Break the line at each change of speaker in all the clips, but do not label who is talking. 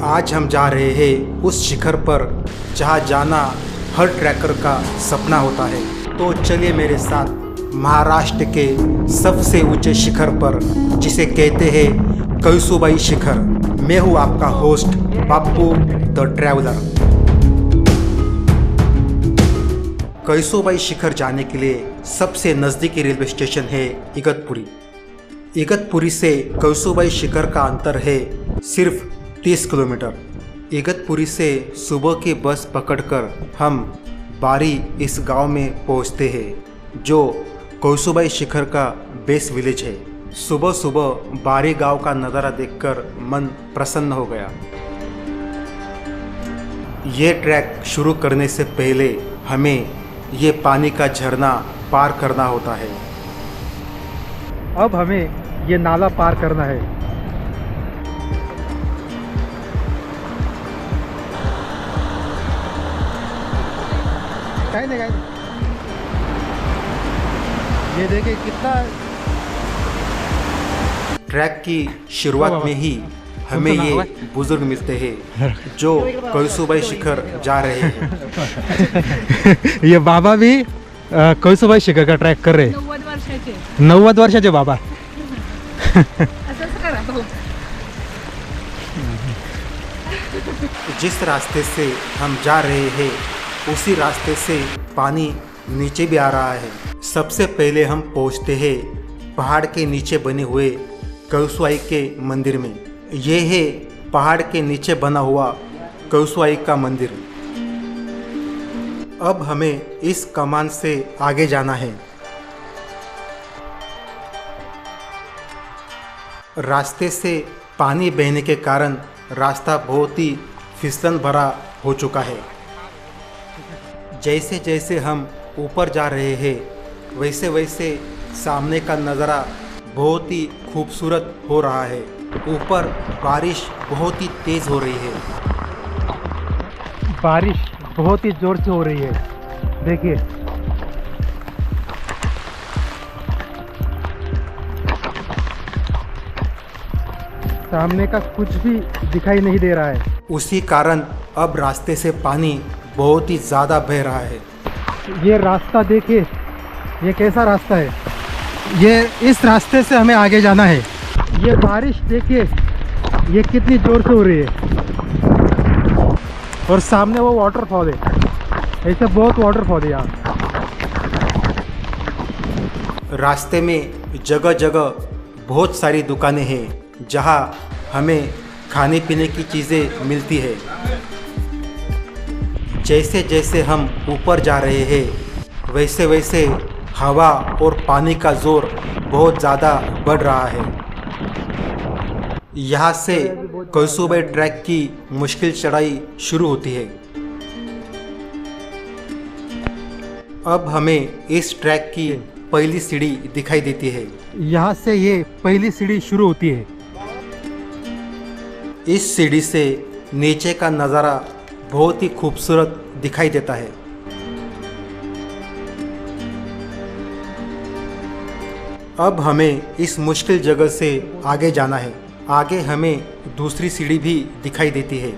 आज हम जा रहे हैं उस शिखर पर जहाँ जाना हर ट्रैकर का सपना होता है। तो चलिए मेरे साथ महाराष्ट्र के सबसे ऊंचे शिखर पर, जिसे कहते हैं कळसूबाई शिखर। मैं हूँ आपका host Bapu the traveller. Kalsubai शिखर जाने के लिए सबसे नज़दीकी रेलवे स्टेशन है इगतपुरी। इगतपुरी से कळसूबाई शिखर का अंतर है सिर्फ 30 किलोमीटर। इगतपुरी से सुबह की बस पकड़कर हम बारी इस गांव में पहुंचते हैं, जो कळसूबाई शिखर का बेस विलेज है। सुबह सुबह बारी गांव का नज़ारा देखकर मन प्रसन्न हो गया। ये ट्रैक शुरू करने से पहले हमें ये पानी का झरना पार करना होता है।
अब हमें ये नाला पार करना है। नहीं, ये देखिए कितना।
ट्रैक की शुरुआत में ही हमें ये बुजुर्ग मिलते हैं जो कळसूबाई शिखर जा रहे हैं।
ये बाबा भी कळसूबाई शिखर का ट्रैक कर रहे हैं।
90 वर्षाचे
90 वर्षाचे बाबा।
असंच करा हो।
जिस रास्ते से हम जा रहे हैं उसी रास्ते से पानी नीचे भी आ रहा है। सबसे पहले हम पहुंचते हैं पहाड़ के नीचे बने हुए कळसूबाई के मंदिर में। ये है पहाड़ के नीचे बना हुआ कळसूबाई का मंदिर। अब हमें इस कमान से आगे जाना है। रास्ते से पानी बहने के कारण रास्ता बहुत ही फिसलन भरा हो चुका है। जैसे जैसे हम ऊपर जा रहे हैं वैसे वैसे सामने का नज़ारा बहुत ही खूबसूरत हो रहा है। ऊपर बारिश बहुत ही तेज़ हो रही है।
बारिश बहुत ही जोर से हो रही है, देखिए। सामने का कुछ भी दिखाई नहीं दे रहा है।
उसी कारण अब रास्ते से पानी बहुत ही ज़्यादा बह रहा है।
ये रास्ता देखिए, ये कैसा रास्ता है। ये इस रास्ते से हमें आगे जाना है। ये बारिश देखिए, ये कितनी जोर से हो रही है। और सामने वो वाटरफॉल है। ऐसे बहुत वाटरफॉल है यहाँ।
रास्ते में जगह जगह बहुत सारी दुकानें हैं जहाँ हमें खाने पीने की चीज़ें मिलती है। जैसे जैसे हम ऊपर जा रहे हैं वैसे वैसे हवा और पानी का जोर बहुत ज़्यादा बढ़ रहा है। यहाँ से कळसूबाई ट्रैक की मुश्किल चढ़ाई शुरू होती है। अब हमें इस ट्रैक की पहली सीढ़ी दिखाई देती है।
यहाँ से ये पहली सीढ़ी शुरू होती है।
इस सीढ़ी से नीचे का नज़ारा बहुत ही खूबसूरत दिखाई देता है। अब हमें इस मुश्किल जगह से आगे जाना है। आगे हमें दूसरी सीढ़ी भी दिखाई देती है।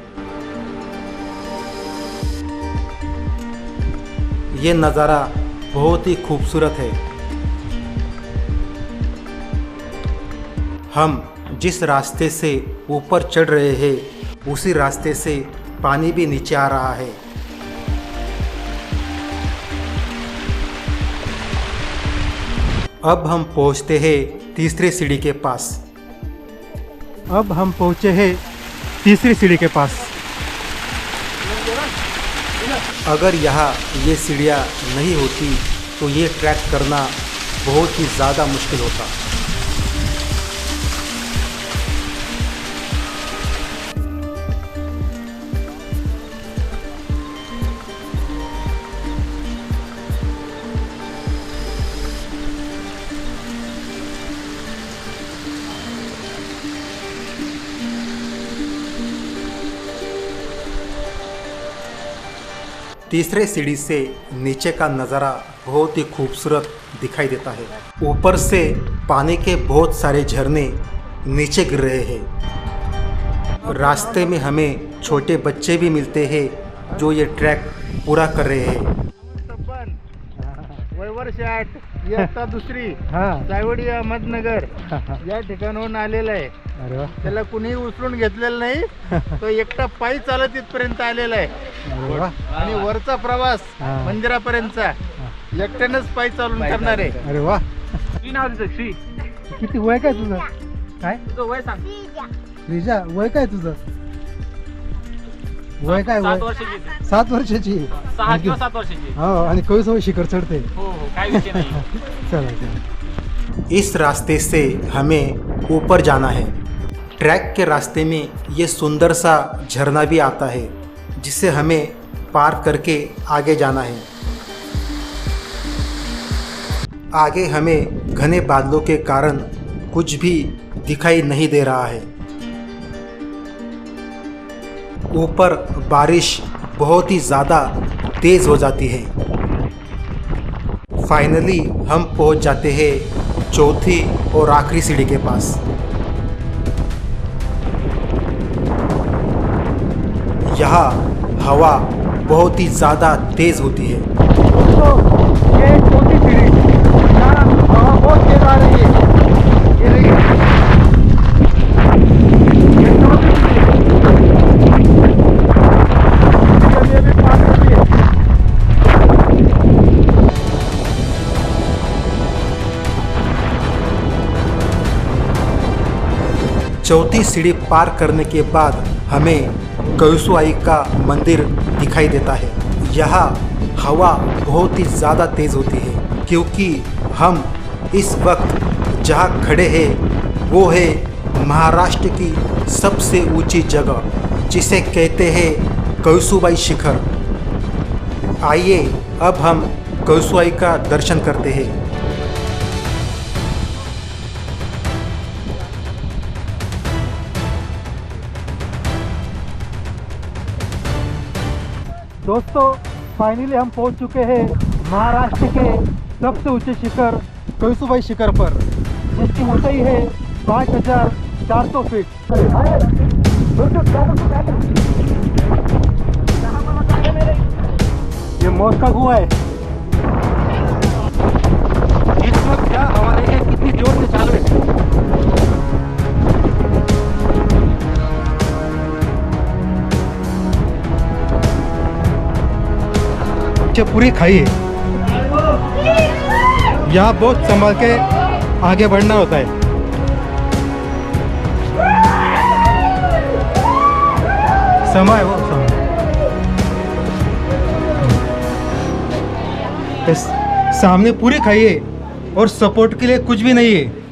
ये नज़ारा बहुत ही खूबसूरत है। हम जिस रास्ते से ऊपर चढ़ रहे हैं उसी रास्ते से पानी भी नीचे आ रहा है। अब हम पहुंचते हैं तीसरी सीढ़ी के पास।
अब हम पहुँचे हैं तीसरी सीढ़ी के पास।
अगर यहाँ ये सीढ़ियाँ नहीं होती तो ये ट्रैक करना बहुत ही ज़्यादा मुश्किल होता। तीसरे सीढ़ी से नीचे का नज़ारा बहुत ही खूबसूरत दिखाई देता है। ऊपर से पानी के बहुत सारे झरने नीचे गिर रहे हैं। रास्ते में हमें छोटे बच्चे भी मिलते हैं जो ये ट्रैक पूरा कर रहे हैं।
वयवर्ष 8 इयत्ता दुसरी
हा
सायवडी अहमदनगर या ठिकाणाहून आलेला आहे.
अरे वा
त्याला कुणीही उचलून घेतलेलं नाही. तो एकटा पायी चालत इथपर्यंत आलेला आहे.
अरे वा
आणि वरचा प्रवास
हा.
मंदिरापर्यंतचा एकट्यानंच पायी चालून करणार आहे.
अरे वा
श्री नाव तिचं श्री.
किती वय काय तुझं काय
तुझं वय सांग.
रिजा वय काय तुझं वय काय
7
वय
वर्षाची ती.
7 वर्षाची
6 किंवा 7 वर्षाची.
हो आणि कळसोबाई शिखर चढते
हो हो काय विषय नाही.
चला चला
इस रास्ते से हमें ऊपर जाना है। ट्रैक के रास्ते में ये सुंदर सा झरना भी आता है जिसे हमें पार करके आगे जाना है। आगे हमें घने बादलों के कारण कुछ भी दिखाई नहीं दे रहा है। ऊपर बारिश बहुत ही ज़्यादा तेज़ हो जाती है। फाइनली हम पहुंच जाते हैं चौथी और आखिरी सीढ़ी के पास। यहाँ हवा बहुत ही ज़्यादा तेज़ होती है।
दोस्तों ये चौथी सीढ़ी यहाँ हवा बहुत तेज आ रही है ये देखिए ये चौथी सीढ़ी ये भी पास होती है
चौथी सीढ़ी पार करने के बाद हमें कळसुआई का मंदिर दिखाई देता है। यहाँ हवा बहुत ही ज़्यादा तेज़ होती है क्योंकि हम इस वक्त जहाँ खड़े हैं वो है महाराष्ट्र की सबसे ऊंची जगह जिसे कहते हैं कळसुबाई शिखर। आइए अब हम कळसुआई का दर्शन करते हैं।
दोस्तों फाइनली हम पहुंच चुके हैं महाराष्ट्र के सबसे ऊंचे शिखर कळसुबाई शिखर पर जिसकी ऊंचाई है 5400 फीट। ये मौत का कुआं है। इस वक्त क्या हवा देखें कितनी जोर से चालू है। पूरी खाई है। यहाँ बहुत संभाल के आगे बढ़ना होता है। समय वो समय सामने पूरी खाई है और सपोर्ट के लिए कुछ भी नहीं है।